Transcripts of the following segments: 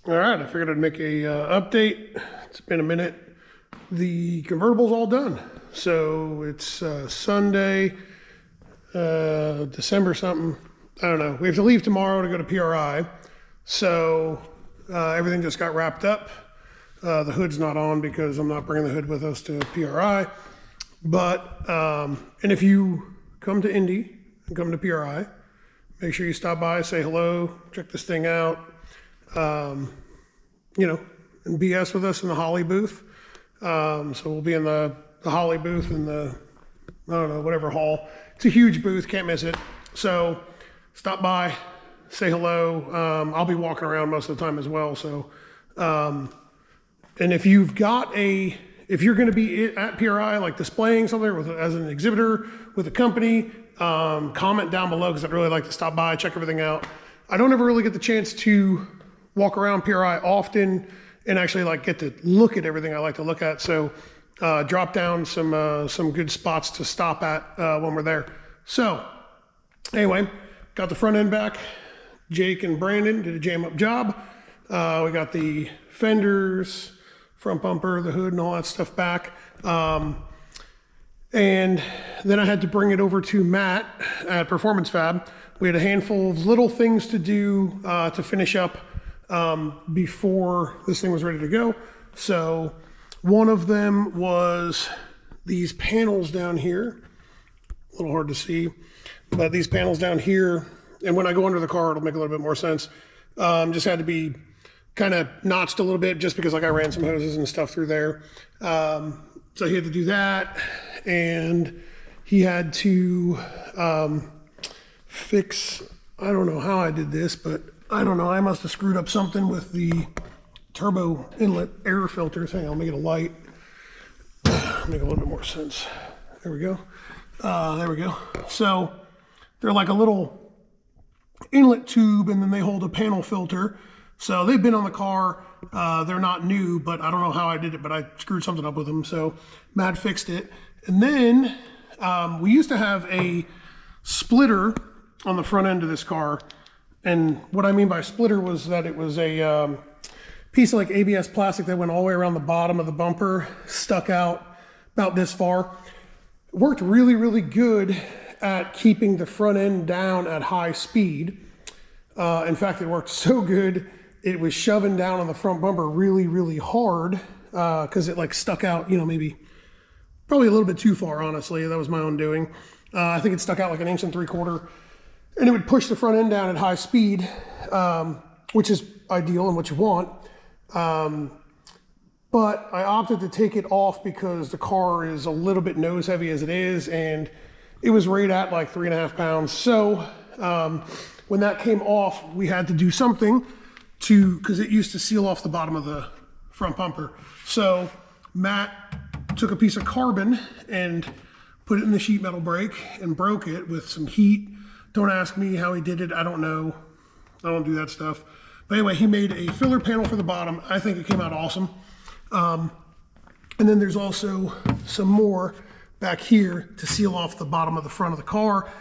All right, I figured I'd make a update. It's been a minute. The convertible's all done. So it's Sunday, December something. I don't know. We have to leave tomorrow to go to PRI. So everything just got wrapped up. The hood's not on because I'm not bringing the hood with us to PRI. But, and if you come to Indy and come to PRI, make sure you stop by, say hello, check this thing out. You know, and BS with us in the Holly booth. So we'll be in the Holly booth in the, I don't know, whatever hall. It's a huge booth, can't miss it. So stop by, say hello. I'll be walking around most of the time as well. So, and if you've got if you're going to be at PRI, like displaying something as an exhibitor with a company, comment down below because I'd really like to stop by, check everything out. I don't ever really get the chance to walk around PRI often and actually like get to look at everything I like to look at. So drop down some good spots to stop at when we're there. So anyway, got the front end back. Jake and Brandon did a jam up job. We got the fenders, front bumper, the hood and all that stuff back. And then I had to bring it over to Matt at Performance Fab. We had a handful of little things to do to finish up before this thing was ready to go. So one of them was these panels down here, a little hard to see, but these panels down here, and when I go under the car, it'll make a little bit more sense. Just had to be kind of notched a little bit just because like I ran some hoses and stuff through there. So he had to do that, and he had to fix, I don't know how I did this, but I don't know, I must have screwed up something with the turbo inlet air filters. Hang on, I'll make it a light. Make a little bit more sense. There we go. There we go. So they're like a little inlet tube, and then they hold a panel filter. So they've been on the car. They're not new, but I don't know how I did it, but I screwed something up with them. So Matt fixed it. And then we used to have a splitter on the front end of this car. And what I mean by splitter was that it was a piece of like ABS plastic that went all the way around the bottom of the bumper, stuck out about this far. It worked really, really good at keeping the front end down at high speed. In fact, it worked so good, it was shoving down on the front bumper really, really hard because it like stuck out, you know, maybe probably a little bit too far, honestly. That was my own doing. I think it stuck out like 1.75 inches. And it would push the front end down at high speed, which is ideal and what you want. But I opted to take it off because the car is a little bit nose heavy as it is, and it was right at like 3.5 pounds. So when that came off, we had to do something because it used to seal off the bottom of the front bumper. So Matt took a piece of carbon and put it in the sheet metal brake and broke it with some heat. Don't ask me how he did it. I don't know. I don't do that stuff. But anyway, he made a filler panel for the bottom. I think it came out awesome. And then there's also some more back here to seal off the bottom of the front of the car.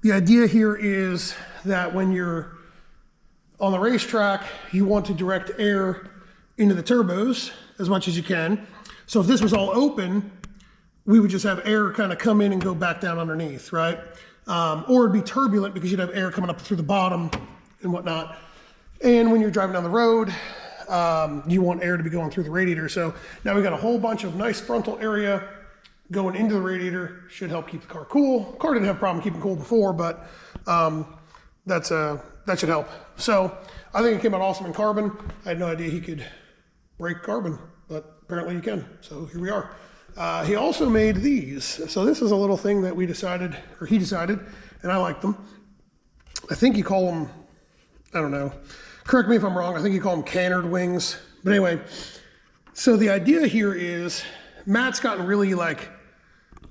The idea here is that when you're on the racetrack, you want to direct air into the turbos as much as you can. So if this was all open, we would just have air kind of come in and go back down underneath, right? Or it'd be turbulent because you'd have air coming up through the bottom and whatnot. And when you're driving down the road, you want air to be going through the radiator. So now we've got a whole bunch of nice frontal area going into the radiator. Should help keep the car cool. Car didn't have a problem keeping cool before, but that should help. So I think it came out awesome in carbon. I had no idea he could break carbon, but apparently he can. So here we are. He also made these. So this is a little thing that we decided, or he decided, and I like them. I think you call them, I don't know, correct me if I'm wrong, I think you call them canard wings. But anyway, so the idea here is Matt's gotten really like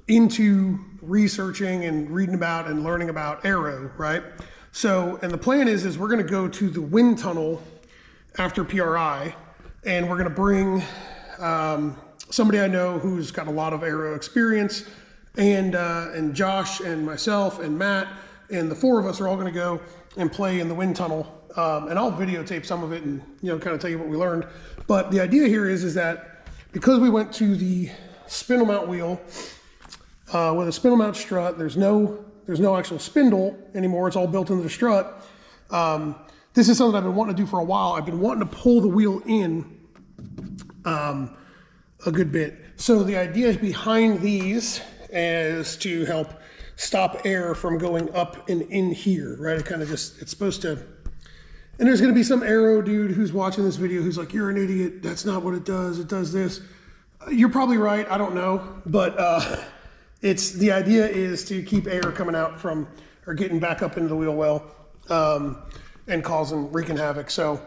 into researching and reading about and learning about aero, right? So, and the plan is we're gonna go to the wind tunnel after PRI, and we're gonna bring somebody I know who's got a lot of aero experience, and Josh and myself and Matt and the four of us are all gonna go, and play in the wind tunnel. And I'll videotape some of it and, you know, kind of tell you what we learned. But the idea here is that because we went to the spindle mount wheel with a spindle mount strut, there's no actual spindle anymore. It's all built into the strut. This is something I've been wanting to do for a while. I've been wanting to pull the wheel in a good bit. So the idea behind these is to help stop air from going up and in here, right? It kind of just, it's supposed to, and there's gonna be some aero dude who's watching this video who's like, you're an idiot, that's not what it does this. You're probably right, I don't know, but it's, the idea is to keep air coming out from, or getting back up into the wheel well, and wreaking havoc. So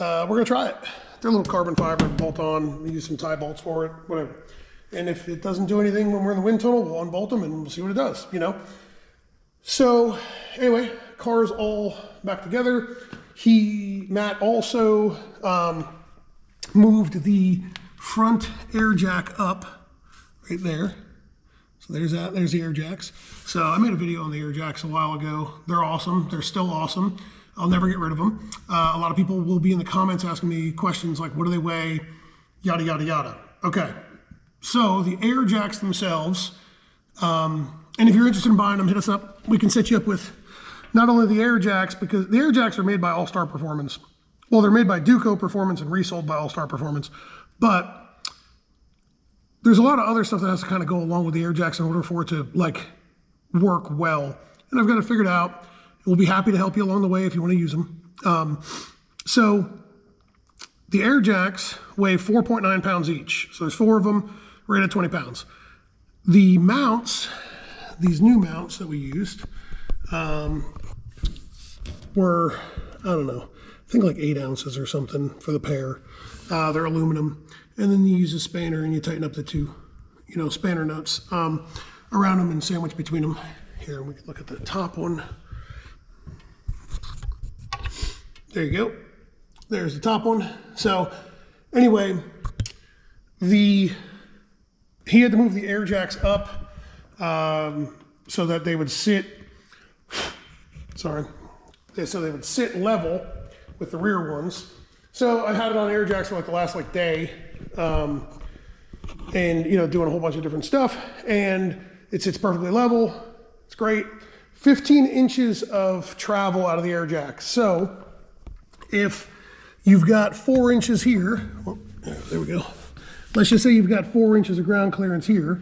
we're gonna try it. They're a little carbon fiber bolt on, we use some tie bolts for it, whatever. And if it doesn't do anything when we're in the wind tunnel, we'll unbolt them and we'll see what it does, you know? So anyway, car's all back together. Matt also moved the front air jack up right there. So there's that, there's the air jacks. So I made a video on the air jacks a while ago. They're awesome, they're still awesome. I'll never get rid of them. A lot of people will be in the comments asking me questions like, what do they weigh? Yada, yada, yada. Okay, so the air jacks themselves, and if you're interested in buying them, hit us up. We can set you up with not only the air jacks, because the air jacks are made by All Star Performance. Well, they're made by Duco Performance and resold by All Star Performance, but there's a lot of other stuff that has to kind of go along with the air jacks in order for it to like work well. And I've got it figured out. We'll be happy to help you along the way if you want to use them. So the air jacks weigh 4.9 pounds each. So there's 4 of them, right at 20 pounds. The mounts, these new mounts that we used, were, I don't know, I think like 8 ounces or something for the pair. They're aluminum. And then you use a spanner and you tighten up the 2, you know, spanner nuts around them and sandwich between them. Here, we can look at the top one. There you go. There's the top one. So anyway, he had to move the air jacks up so that they would sit, so they would sit level with the rear ones. So I had it on air jacks for like the last like day, and you know, doing a whole bunch of different stuff, and it sits perfectly level. It's great. 15 inches of travel out of the air jack. So if you've got 4 inches here, oh, there we go. Let's just say you've got 4 inches of ground clearance here,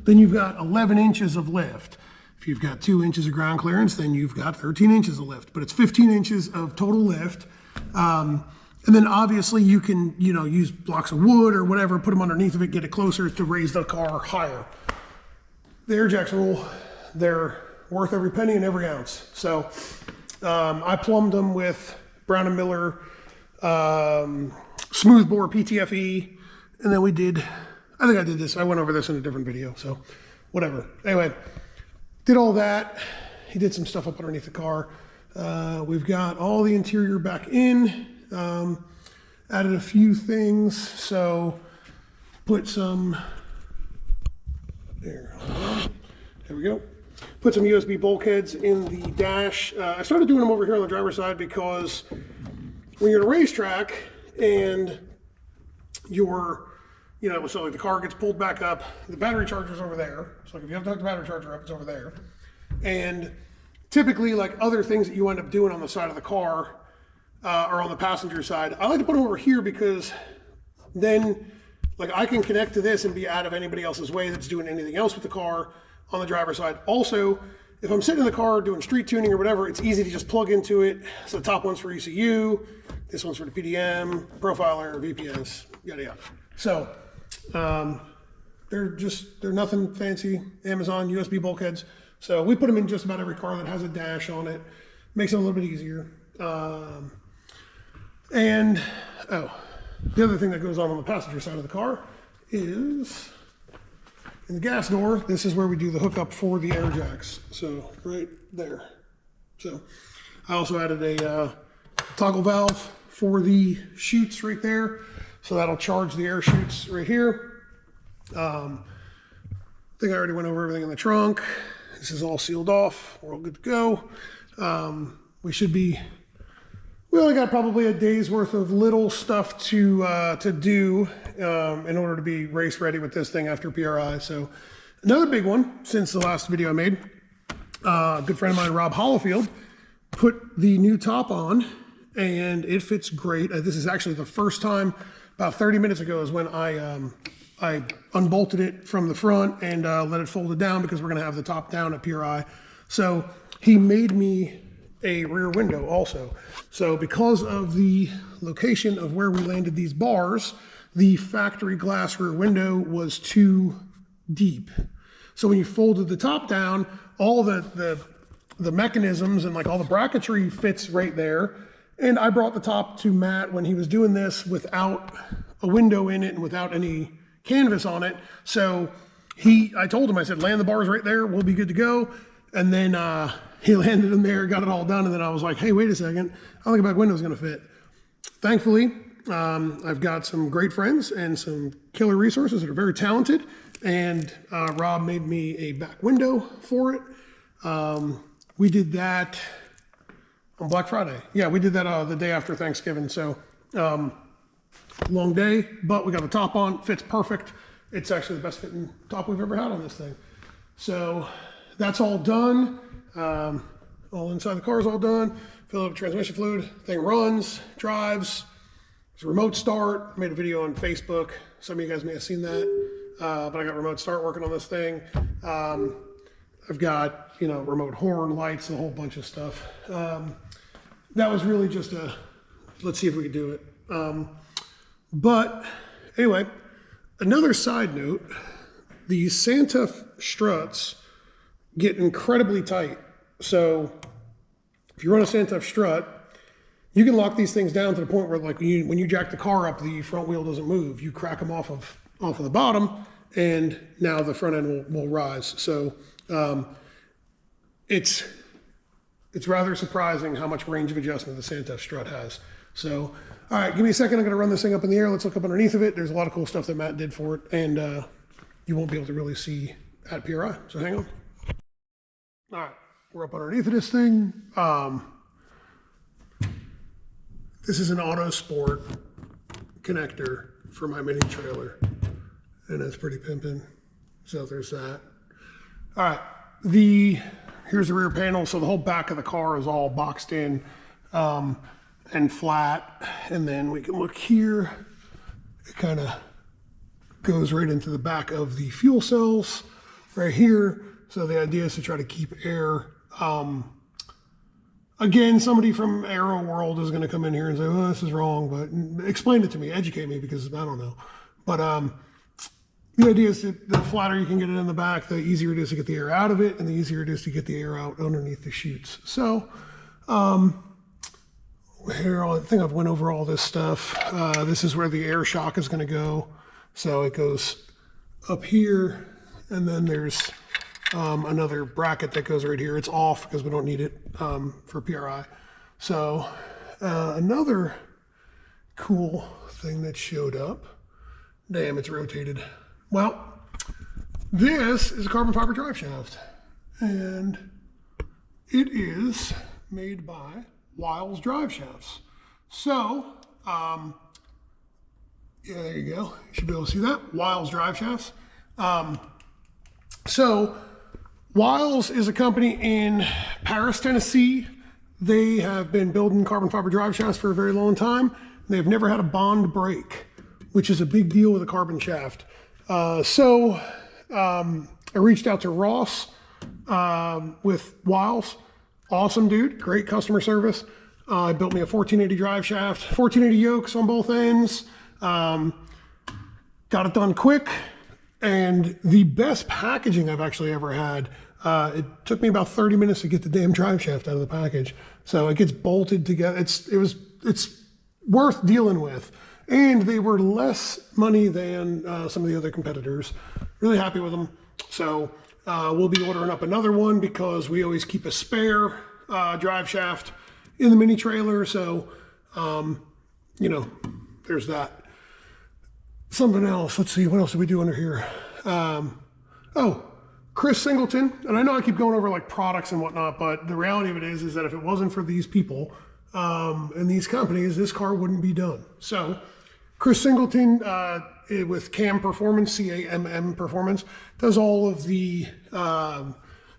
then you've got 11 inches of lift. If you've got 2 inches of ground clearance, then you've got 13 inches of lift, but it's 15 inches of total lift. And then obviously you can, you know, use blocks of wood or whatever, put them underneath of it, get it closer to raise the car higher. The air jacks rule, they're worth every penny and every ounce. So I plumbed them with Brown & Miller smoothbore PTFE, and then we did, I think I did this, I went over this in a different video, so whatever. Anyway, did all that. He did some stuff up underneath the car. We've got all the interior back in, added a few things, so put some, there we go. Put some USB bulkheads in the dash. I started doing them over here on the driver's side because when you're at a racetrack and you're, you know, so like the car gets pulled back up, the battery charger's over there. So like if you have to hook the battery charger up, it's over there. And typically like other things that you end up doing on the side of the car or on the passenger side, I like to put them over here because then like I can connect to this and be out of anybody else's way that's doing anything else with the car on the driver's side. Also, if I'm sitting in the car doing street tuning or whatever, it's easy to just plug into it. So the top one's for ECU, this one's for the PDM, profiler, VPS, yada yada. So they're nothing fancy, Amazon USB bulkheads. So we put them in just about every car that has a dash on it. Makes it a little bit easier. And the other thing that goes on the passenger side of the car is in the gas door, this is where we do the hookup for the air jacks. So right there. So I also added a toggle valve for the chutes right there. So that'll charge the air chutes right here. I think I already went over everything in the trunk. This is all sealed off. We're all good to go. we only got probably a day's worth of little stuff to do in order to be race ready with this thing after PRI. So another big one since the last video I made, a good friend of mine, Rob Hollifield, put the new top on and it fits great. This is actually the first time, about 30 minutes ago is when I unbolted it from the front and let it fold it down because we're gonna have the top down at PRI. So he made me a rear window also. So because of the location of where we landed these bars, the factory glass rear window was too deep. So when you folded the top down, all the mechanisms and like all the bracketry fits right there. And I brought the top to Matt when he was doing this without a window in it and without any canvas on it. So I told him, I said, land the bars right there, we'll be good to go. And then he landed them there, got it all done. And then I was like, hey, wait a second, I don't think a back window is gonna fit. Thankfully, I've got some great friends and some killer resources that are very talented. And Rob made me a back window for it. We did that on Black Friday. Yeah, we did that the day after Thanksgiving. So long day, but we got the top on, fits perfect. It's actually the best fitting top we've ever had on this thing. So that's all done. All inside the car is all done. Fill up transmission fluid, thing runs, drives. It's a remote start. I made a video on Facebook. Some of you guys may have seen that, but I got remote start working on this thing. I've got, remote horn, lights, a whole bunch of stuff. That was really just let's see if we could do it. But anyway, another side note, the Santa struts get incredibly tight. So if you run a Santa strut, you can lock these things down to the point where like when you jack the car up, the front wheel doesn't move. You crack them off of the bottom and now the front end will rise. So it's rather surprising how much range of adjustment the Santa strut has. So, all right, give me a second. I'm gonna run this thing up in the air. Let's look up underneath of it. There's a lot of cool stuff that Matt did for it, and you won't be able to really see at PRI, so hang on. All right, we're up underneath of this thing. This is an Auto Sport connector for my mini trailer, and it's pretty pimping. So there's that. All right, here's the rear panel. So the whole back of the car is all boxed in and flat. And then we can look here. It kind of goes right into the back of the fuel cells right here. So the idea is to try to keep air. Again, somebody from Aero World is going to come in here and say, well, this is wrong, but explain it to me, educate me, because I don't know. But the idea is that the flatter you can get it in the back, the easier it is to get the air out of it, and the easier it is to get the air out underneath the chutes. So here, I think I've went over all this stuff. This is where the air shock is going to go. So it goes up here, and then there's another bracket that goes right here. It's off because we don't need it for PRI. So another cool thing that showed up. Damn, it's rotated. Well, this is a carbon fiber drive shaft, and it is made by Wiles Drive Shafts. So, yeah, there you go. You should be able to see that. Wiles Drive Shafts. So, Wiles is a company in Paris, Tennessee. They have been building carbon fiber drive shafts for a very long time. They've never had a bond break, which is a big deal with a carbon shaft. So I reached out to Ross with Wiles. Awesome dude, great customer service. Built me a 1480 drive shaft, 1480 yokes on both ends. Got it done quick, and the best packaging I've actually ever had. It took me about 30 minutes to get the damn drive shaft out of the package. So it gets bolted together. It's worth dealing with. And they were less money than some of the other competitors. Really happy with them. So we'll be ordering up another one because we always keep a spare drive shaft in the mini trailer. So, there's that. Something else. Let's see, what else did we do under here? Oh, Chris Singleton, and I know I keep going over like products and whatnot, but the reality of it is that if it wasn't for these people and these companies, this car wouldn't be done. So Chris Singleton with CAM Performance, CAMM Performance, does all of the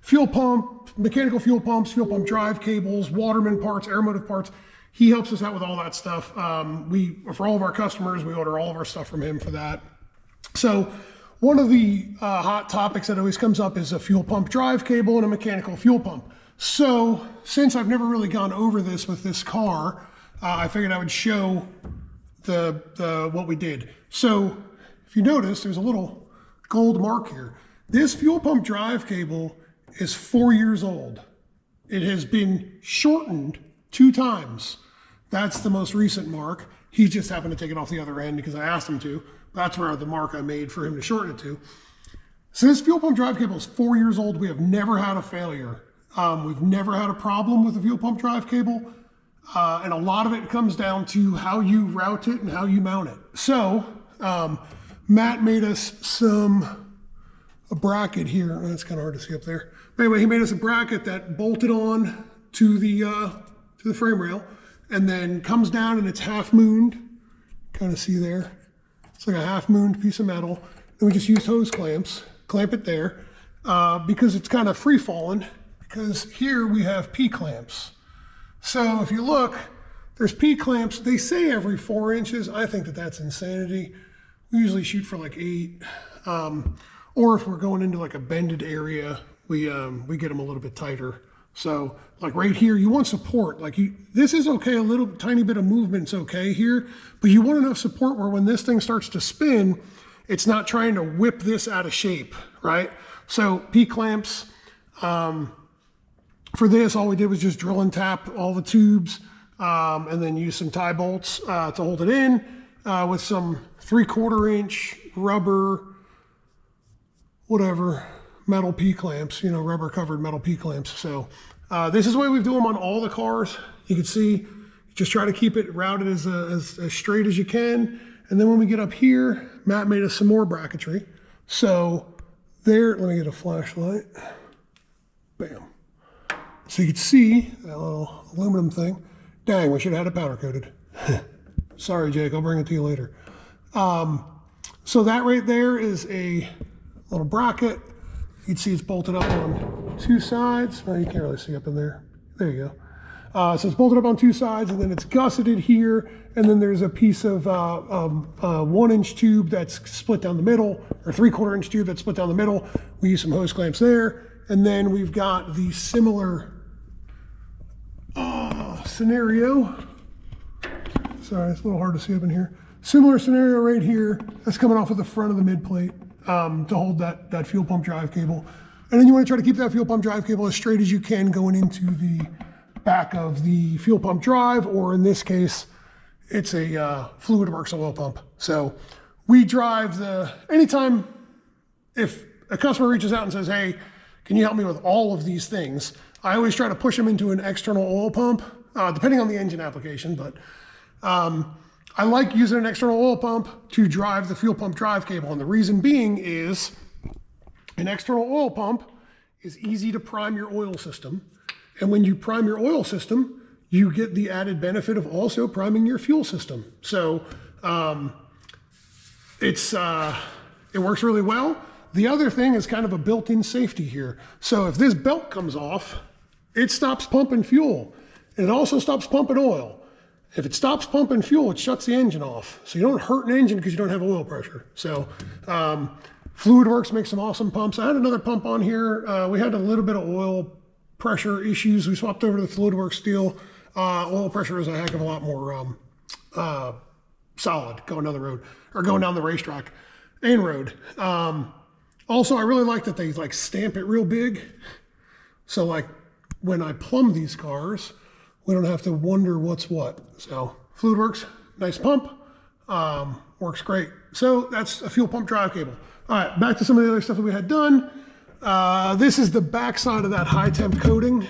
fuel pump, mechanical fuel pumps, fuel pump drive cables, Waterman parts, aeromotive parts. He helps us out with all that stuff. For all of our customers, we order all of our stuff from him for that. So one of the hot topics that always comes up is a fuel pump drive cable and a mechanical fuel pump. So since I've never really gone over this with this car, I figured I would show what we did. So if you notice, there's a little gold mark here. This fuel pump drive cable is 4 years old. It has been shortened 2 times. That's the most recent mark. He just happened to take it off the other end because I asked him to. That's where the mark I made for him to shorten it to. So this fuel pump drive cable is 4 years old. We have never had a failure. We've never had a problem with the fuel pump drive cable. And a lot of it comes down to how you route it and how you mount it. So Matt made us a bracket here. Oh, that's kind of hard to see up there. But anyway, he made us a bracket that bolted on to the frame rail and then comes down and it's half mooned. Kind of see there. It's like a half mooned piece of metal. And we just used hose clamps, clamp it there because it's kind of free falling, because here we have P clamps. So if you look, there's P clamps. They say every 4 inches. I think that's insanity. We usually shoot for like 8. Or if we're going into like a bended area, we get them a little bit tighter. So like right here, you want support. Like this is okay, a little tiny bit of movement's okay here, but you want enough support where when this thing starts to spin, it's not trying to whip this out of shape, right? So P clamps, for this, all we did was just drill and tap all the tubes and then use some tie bolts to hold it in with some 3/4 inch rubber, whatever, metal P clamps, rubber covered metal P clamps. So this is the way we do them on all the cars. You can see, just try to keep it routed as straight as you can. And then when we get up here, Matt made us some more bracketry. So there, let me get a flashlight. Bam. So you can see that little aluminum thing. Dang, we should have had it powder coated. Sorry, Jake, I'll bring it to you later. So that right there is a little bracket. You can see it's bolted up on 2 sides. Well, you can't really see up in there. There you go. So it's bolted up on 2 sides, and then it's gusseted here, and then there's a piece of 1 inch tube that's split down the middle, or 3/4 inch tube that's split down the middle. We use some hose clamps there, and then we've got the similar scenario. Sorry, it's a little hard to see up in here. Similar scenario right here. That's coming off of the front of the mid plate to hold that fuel pump drive cable. And then you want to try to keep that fuel pump drive cable as straight as you can going into the back of the fuel pump drive, or in this case, it's a FluidWorks oil pump. So we drive anytime if a customer reaches out and says, hey, can you help me with all of these things? I always try to push them into an external oil pump, depending on the engine application, but I like using an external oil pump to drive the fuel pump drive cable. And the reason being is an external oil pump is easy to prime your oil system. And when you prime your oil system, you get the added benefit of also priming your fuel system. So it works really well. The other thing is kind of a built-in safety here. So if this belt comes off, it stops pumping fuel. And it also stops pumping oil. If it stops pumping fuel, it shuts the engine off. So you don't hurt an engine because you don't have oil pressure. So FluidWorks makes some awesome pumps. I had another pump on here. We had a little bit of oil pressure issues. We swapped over to the FluidWorks steel. Oil pressure is a heck of a lot more solid going down the road, or going down the racetrack and road. Also, I really like that they like stamp it real big. So like when I plumb these cars, we don't have to wonder what's what. So FluidWorks, nice pump, works great. So that's a fuel pump drive cable. All right, back to some of the other stuff that we had done. This is the backside of that high temp coating.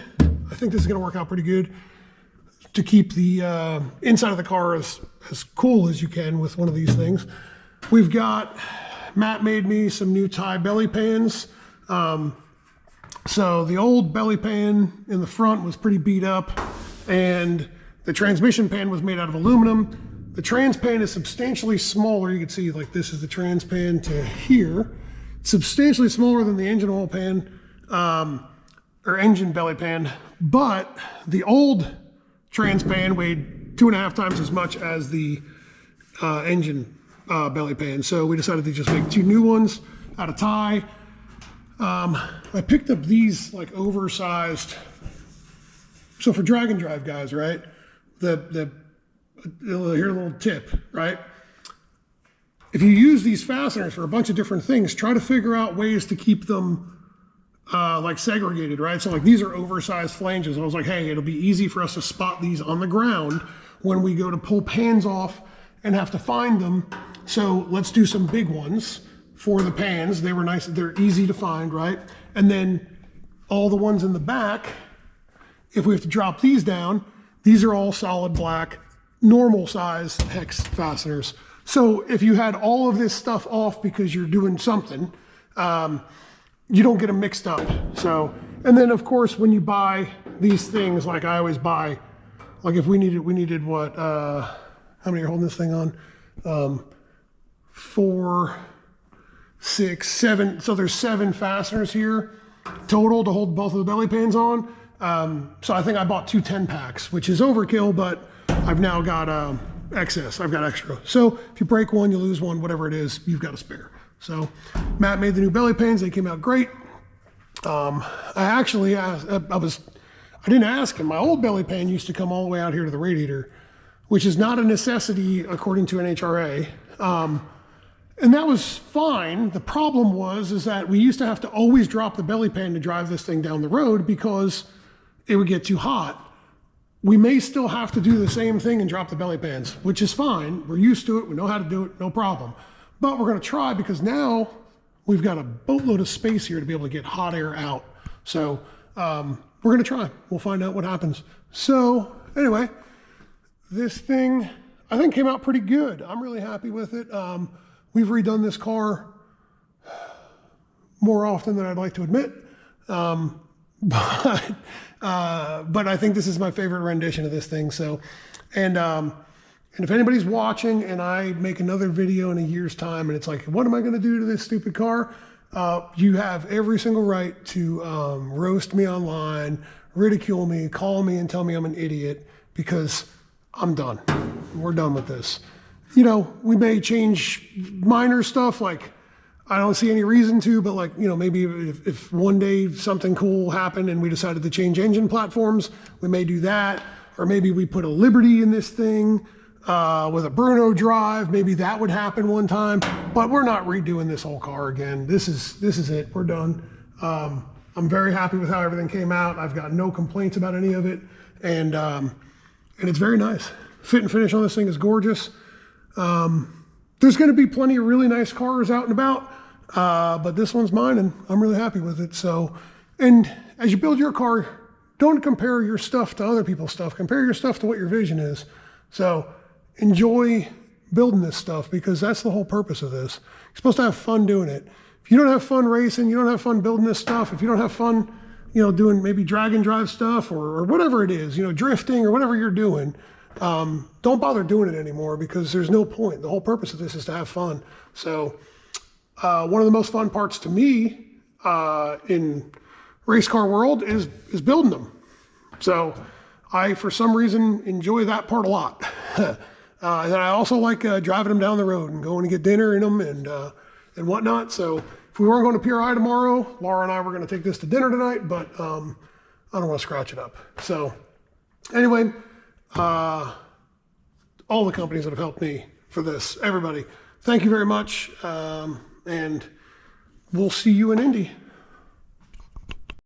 I think this is gonna work out pretty good to keep the inside of the car as cool as you can with one of these things. We've got, Matt made me some new tie belly pans. So the old belly pan in the front was pretty beat up, and the transmission pan was made out of aluminum. The trans pan is substantially smaller. You can see like this is the trans pan to here. It's substantially smaller than the engine oil pan, or engine belly pan, but the old trans pan weighed 2.5 times as much as the engine belly pan. So we decided to just make 2 new ones out of tie. I picked up these like oversized, so for drag and drive guys, right? Here's a little tip, right? If you use these fasteners for a bunch of different things, try to figure out ways to keep them like segregated, right? So like these are oversized flanges. I was like, hey, it'll be easy for us to spot these on the ground when we go to pull pans off and have to find them. So let's do some big ones for the pans. They were nice, they're easy to find, right? And then all the ones in the back, if we have to drop these down, these are all solid black, normal size hex fasteners. So if you had all of this stuff off because you're doing something, you don't get them mixed up. So, and then of course, when you buy these things, like I always buy, like if we needed what, how many are holding this thing on? 4, 6, 7. So there's 7 fasteners here total to hold both of the belly pans on. So I think I bought 2 10-packs, which is overkill, but I've now got excess. I've got extra. So if you break one, you lose one, whatever it is, you've got a spare. So Matt made the new belly pans. They came out great. I actually asked, I didn't ask him. My old belly pan used to come all the way out here to the radiator, which is not a necessity according to NHRA. And that was fine. The problem is that we used to have to always drop the belly pan to drive this thing down the road because it would get too hot. We may still have to do the same thing and drop the belly pans, which is fine. We're used to it. We know how to do it. No problem. But we're going to try because now we've got a boatload of space here to be able to get hot air out. So we're going to try. We'll find out what happens. So anyway, this thing I think came out pretty good. I'm really happy with it. We've redone this car more often than I'd like to admit. But I think this is my favorite rendition of this thing. So, and if anybody's watching and I make another video in a year's time and it's like, what am I going to do to this stupid car? You have every single right to roast me online, ridicule me, call me and tell me I'm an idiot because I'm done. We're done with this. You know, we may change minor stuff, like I don't see any reason to, but like, you know, maybe if one day something cool happened and we decided to change engine platforms, we may do that. Or maybe we put a Liberty in this thing with a Bruno drive. Maybe that would happen one time, but we're not redoing this whole car again. This is it, we're done. I'm very happy with how everything came out. I've got no complaints about any of it. And it's very nice. Fit and finish on this thing is gorgeous. There's going to be plenty of really nice cars out and about, but this one's mine and I'm really happy with it. So, and as you build your car, don't compare your stuff to other people's stuff. Compare your stuff to what your vision is. So enjoy building this stuff because that's the whole purpose of this. You're supposed to have fun doing it. If you don't have fun racing, you don't have fun building this stuff, if you don't have fun, you know, doing maybe drag and drive stuff or whatever it is, you know, drifting or whatever you're doing, don't bother doing it anymore because there's no point. The whole purpose of this is to have fun. So one of the most fun parts to me in race car world is building them. So I, for some reason, enjoy that part a lot. And I also like driving them down the road and going to get dinner in them and whatnot. So if we weren't going to PRI tomorrow, Laura and I were going to take this to dinner tonight, but I don't want to scratch it up. So anyway, all the companies that have helped me for this, everybody, thank you very much. And we'll see you in Indy.